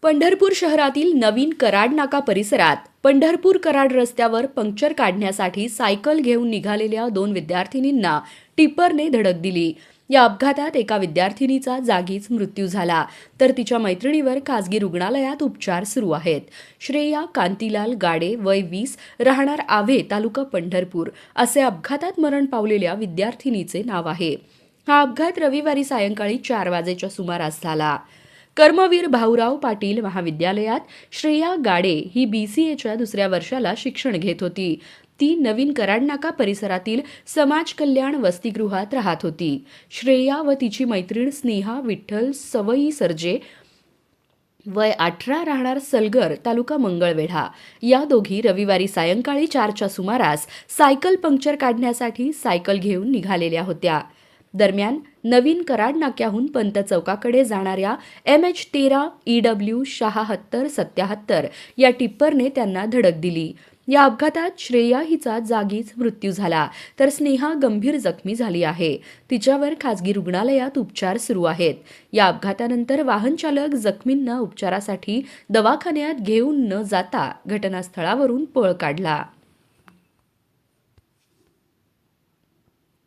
पंढरपूर शहरातील नवीन कराड नाका परिसरात पंढरपूर कराड रस्त्यावर पंक्चर काढण्यासाठी सायकल घेऊन निघालेल्या 2 विद्यार्थिनींना टिप्परने धडक दिली. या अपघातात एका विद्यार्थिनीचा जागीच मृत्यू झाला, तर तिच्या मैत्रिणीवर खासगी रुग्णालयात उपचार सुरू आहेत. श्रेया कांतीलाल गाडे, वय 20, राहणार आव्हे, तालुका पंढरपूर, असे अपघातात मरण पावलेल्या विद्यार्थिनीचे नाव आहे. हा अपघात रविवारी सायंकाळी 4 वाजेच्या सुमारास झाला. कर्मवीर भाऊराव पाटील महाविद्यालयात श्रेया गाडे ही BCAच्या 2ऱ्या वर्षाला शिक्षण घेत होती. ती नवीन कराड नाका परिसरातील समाज कल्याण वसतिगृहात राहत होती. श्रेया व तिची मैत्रीण स्नेहा विठ्ठल सवई सर्जे, वय 18, राहणार सलगर, तालुका मंगळवेढा, या दोघी रविवारी सायंकाळी 4च्या सुमारास सायकल पंक्चर काढण्यासाठी सायकल घेऊन निघालेल्या होत्या. दरम्यान नवीन कराड नाक्याहून पंत चौकाकडे जाणाऱ्या MH13 EW 7677 या टिप्परने त्यांना धडक दिली. या अपघातात श्रेया हिचा जागीच मृत्यू झाला, तर स्नेहा गंभीर जखमी झाली आहे. तिच्यावर खासगी रुग्णालयात उपचार सुरू आहेत. या अपघातानंतर वाहन चालक जखमींना उपचारासाठी दवाखान्यात घेऊन न जाता घटनास्थळावरून पळ काढला.